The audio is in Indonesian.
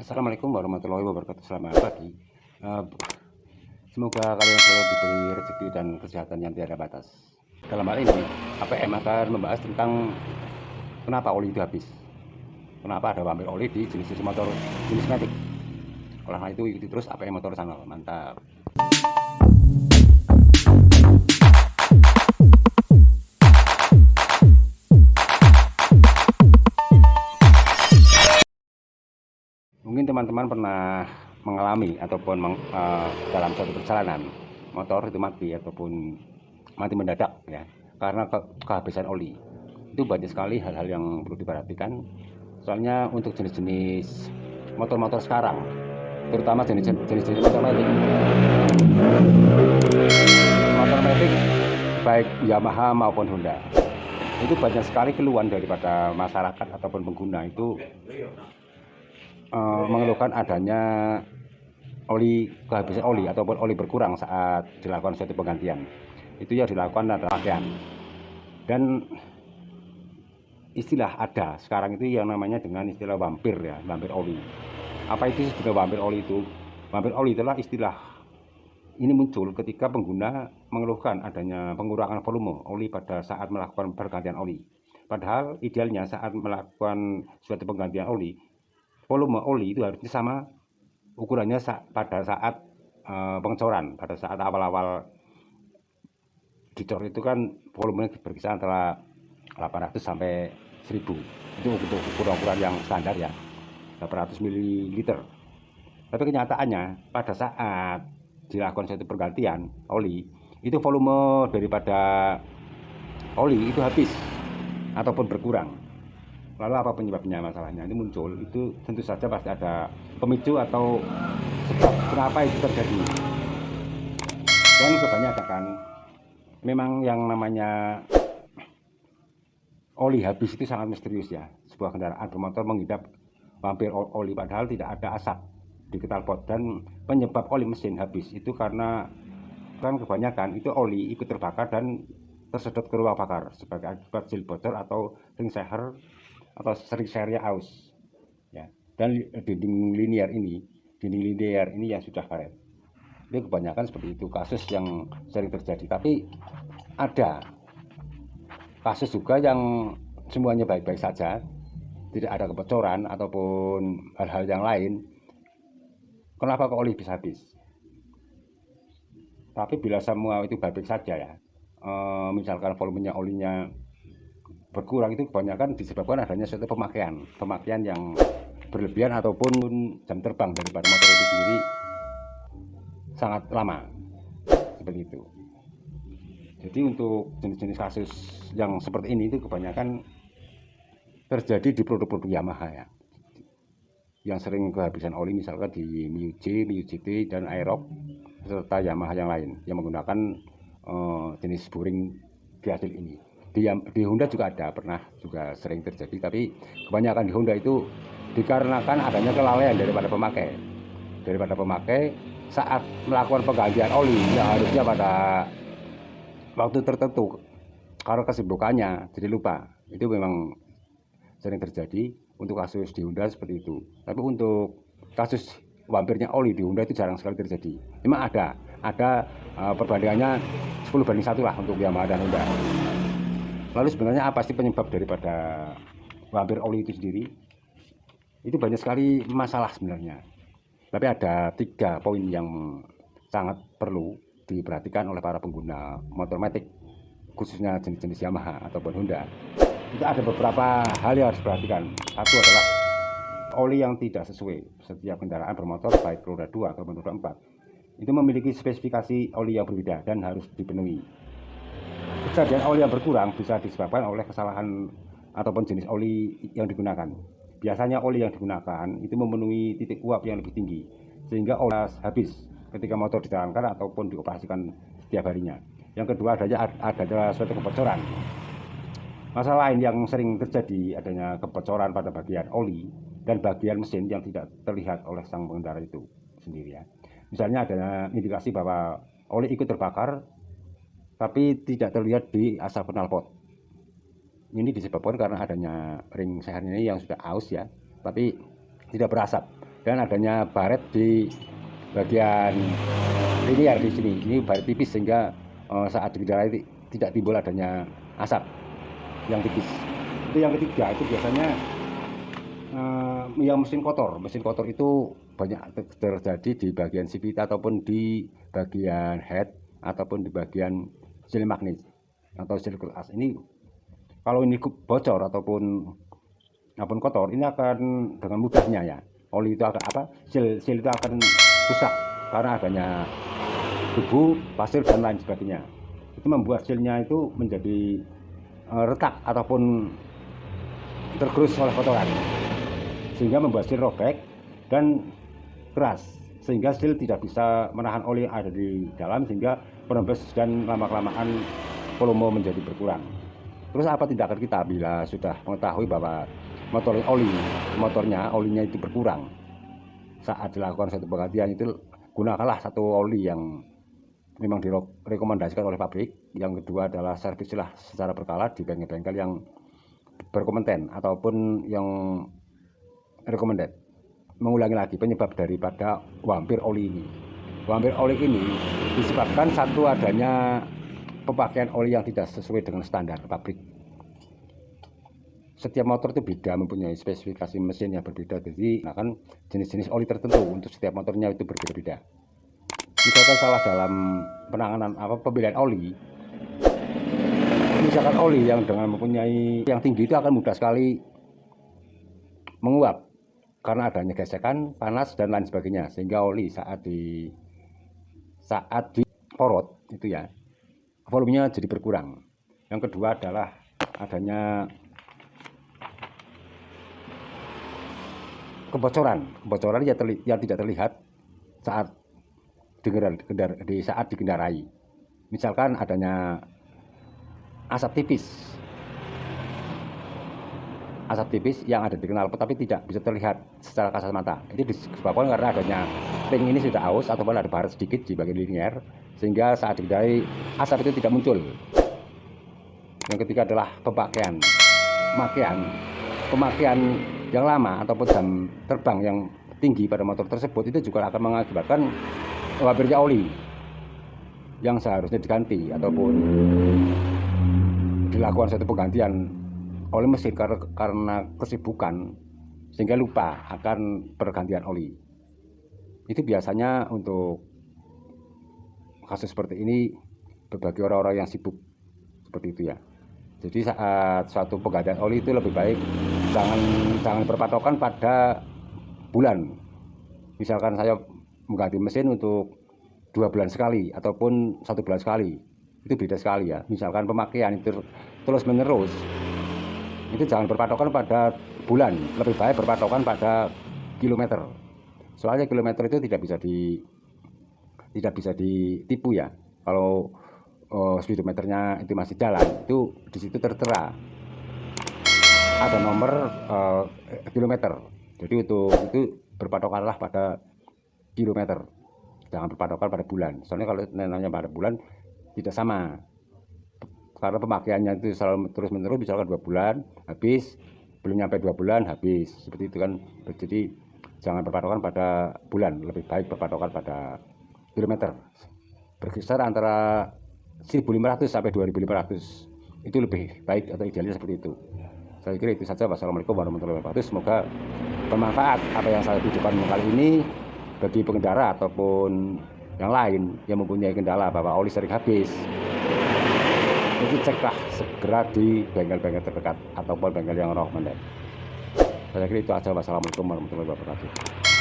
Assalamualaikum warahmatullahi wabarakatuh. Selamat pagi. Eh, Semoga kalian selalu diberi rezeki dan kesehatan yang tiada batas. Dalam hal ini, APM akan membahas tentang kenapa oli itu habis. Kenapa ada vampir oli di jenis-jenis motor jenis matic. Oleh karena itu ikuti terus APM Motor Channel. Mantap. Mungkin teman-teman pernah mengalami ataupun dalam suatu perjalanan motor itu mati ataupun mati mendadak ya karena kehabisan oli. Itu banyak sekali hal-hal yang perlu diperhatikan. Soalnya untuk jenis-jenis motor-motor sekarang, terutama jenis-jenis motor matic baik Yamaha maupun Honda, itu banyak sekali keluhan daripada masyarakat ataupun pengguna itu mengeluhkan adanya kehabisan oli ataupun oli berkurang saat dilakukan suatu penggantian. Itu yang dilakukan adalah pakaian. Dan istilah ada sekarang itu yang namanya dengan istilah vampir ya, vampir oli. Apa itu istilah vampir oli itu? Vampir oli adalah istilah ini muncul ketika pengguna mengeluhkan adanya pengurangan volume oli pada saat melakukan pergantian oli. Padahal idealnya saat melakukan suatu penggantian oli, volume oli itu harusnya sama ukurannya pada saat pengecoran. Pada saat awal-awal dicor itu kan volumenya berkisar antara 800 sampai 1000. Itu untuk ukuran yang standar ya, 800 ml. Tapi kenyataannya pada saat dilakukan suatu pergantian oli, itu volume daripada oli itu habis ataupun berkurang. Lalu apa penyebabnya, masalahnya ini muncul? Itu tentu saja pasti ada pemicu atau sebab kenapa itu terjadi. Dan kebanyakan memang yang namanya oli habis itu sangat misterius ya. Sebuah kendaraan bermotor mengidap vampir oli padahal tidak ada asap di knalpot, dan penyebab oli mesin habis itu karena kan kebanyakan itu oli ikut terbakar dan tersedot ke ruang bakar sebagai akibat sil bocor atau ring seher atau sering serinya aus ya. Dan dinding linear ini yang sudah karet, ini kebanyakan seperti itu kasus yang sering terjadi. Tapi ada kasus juga yang semuanya baik-baik saja, tidak ada kebocoran ataupun hal-hal yang lain. Kenapa kok oli bisa habis? Tapi bila semua itu baik-baik saja ya, misalkan volumenya olinya berkurang, itu kebanyakan disebabkan adanya suatu pemakaian yang berlebihan ataupun jam terbang daripada motor itu sendiri sangat lama, seperti itu. Jadi untuk jenis-jenis kasus yang seperti ini itu kebanyakan terjadi di produk-produk Yamaha ya, yang sering kehabisan oli, misalkan di Miu J, Miu GT dan Aerox serta Yamaha yang lain yang menggunakan jenis boring diasil ini. Di Honda juga ada, pernah juga sering terjadi, tapi kebanyakan di Honda itu dikarenakan adanya kelalaian daripada pemakai saat melakukan penggantian oli yang harusnya pada waktu tertentu. Karena kesibukannya jadi lupa. Itu memang sering terjadi untuk kasus di Honda seperti itu. Tapi untuk kasus vampirnya oli di Honda itu jarang sekali terjadi. Memang ada perbandingannya 10 banding 1 lah untuk Yamaha dan Honda. Lalu sebenarnya apa sih penyebab daripada vampir oli itu sendiri? Itu banyak sekali masalah sebenarnya. Tapi ada 3 poin yang sangat perlu diperhatikan oleh para pengguna motor matic, khususnya jenis-jenis Yamaha ataupun Honda. Itu ada beberapa hal yang harus diperhatikan. Satu adalah oli yang tidak sesuai. Setiap kendaraan bermotor baik roda 2 atau roda 4 itu memiliki spesifikasi oli yang berbeda dan harus dipenuhi. Kejadian oli yang berkurang bisa disebabkan oleh kesalahan ataupun jenis oli yang digunakan. Biasanya oli yang digunakan itu memenuhi titik uap yang lebih tinggi, sehingga oli habis ketika motor dijalankan ataupun dioperasikan setiap harinya. Yang kedua adanya suatu kebocoran. Masalah lain yang sering terjadi adanya kebocoran pada bagian oli dan bagian mesin yang tidak terlihat oleh sang pengendara itu sendiri ya. Misalnya adanya indikasi bahwa oli ikut terbakar tapi tidak terlihat di asap knalpot. Ini disebabkan karena adanya ring seher ini yang sudah aus ya, tapi tidak berasap. dan adanya baret di bagian linear di sini. Ini baret tipis sehingga saat dikendarai tidak timbul adanya asap yang tipis. Itu yang ketiga, itu biasanya yang mesin kotor. Mesin kotor itu banyak terjadi di bagian CVT ataupun di bagian head ataupun di bagian seal magnet atau seal glass. Ini kalau ini bocor ataupun kotor, ini akan dengan mudahnya ya oli itu akan seal itu akan rusak karena adanya debu, pasir dan lain sebagainya. Itu membuat sealnya itu menjadi retak ataupun tergerus oleh kotoran, sehingga membuat seal robek dan keras, sehingga seal tidak bisa menahan oli yang ada di dalam, sehingga penembes dan lama-kelamaan volume menjadi berkurang. Terus apa tindakan kita bila sudah mengetahui bahwa motornya olinya itu berkurang? Saat dilakukan satu penggantian itu gunakanlah satu oli yang memang direkomendasikan oleh pabrik. Yang kedua adalah servisilah secara berkala di bengkel-bengkel yang berkompeten ataupun yang recommended. Mengulangi lagi, penyebab daripada wampir oli ini. Wampir oli ini disebabkan satu adanya pemakaian oli yang tidak sesuai dengan standar pabrik. Setiap motor itu beda, mempunyai spesifikasi mesin yang berbeda, jadi kan jenis-jenis oli tertentu untuk setiap motornya itu berbeda-beda. Misalkan salah dalam penanganan pemilihan oli, misalkan oli yang dengan mempunyai yang tinggi itu akan mudah sekali menguap karena adanya gesekan, panas dan lain sebagainya, sehingga oli saat diporot itu ya volumenya jadi berkurang. Yang kedua adalah adanya kebocoran yang tidak terlihat saat dikendarai. Misalkan adanya asap tipis yang ada di knalpot tapi tidak bisa terlihat secara kasat mata. Itu disebabkan karena adanya ring ini sudah aus ataupun ada baret sedikit di bagian linear, sehingga saat dikendarai asap itu tidak muncul. Yang ketiga adalah pemakaian yang lama ataupun jam terbang yang tinggi pada motor tersebut, itu juga akan mengakibatkan wampirnya oli yang seharusnya diganti ataupun dilakukan satu penggantian oleh mesin karena kesibukan sehingga lupa akan pergantian oli. Itu biasanya untuk kasus seperti ini bagi orang-orang yang sibuk seperti itu ya. Jadi saat suatu penggantian oli itu lebih baik jangan berpatokan pada bulan. Misalkan saya mengganti mesin untuk 2 bulan sekali ataupun 1 bulan sekali, itu beda sekali ya. Misalkan pemakaian itu terus menerus, itu jangan berpatokan pada bulan, lebih baik berpatokan pada kilometer. Soalnya kilometer itu tidak bisa ditipu ya. Kalau speedometernya itu masih jalan, itu di situ tertera ada nomor kilometer. Jadi itu berpatokanlah pada kilometer, jangan berpatokan pada bulan. Soalnya kalau namanya pada bulan tidak sama, karena pemakaiannya itu selalu terus menerus. Misalkan 2 bulan habis, belum nyampe 2 bulan habis, seperti itu kan. Jadi jangan berpatokan pada bulan, lebih baik berpatokan pada kilometer, berkisar antara 1.500 sampai 2.500, itu lebih baik atau idealnya seperti itu. Saya kira itu saja. Wassalamualaikum warahmatullahi wabarakatuh. Semoga bermanfaat apa yang saya tujukan kali ini bagi pengendara ataupun yang lain yang mempunyai kendala bahwa oli sering habis. Itu ceklah segera di bengkel-bengkel terdekat ataupun bengkel yang recommended. Saya kira itu aja. Wassalamualaikum warahmatullahi wabarakatuh.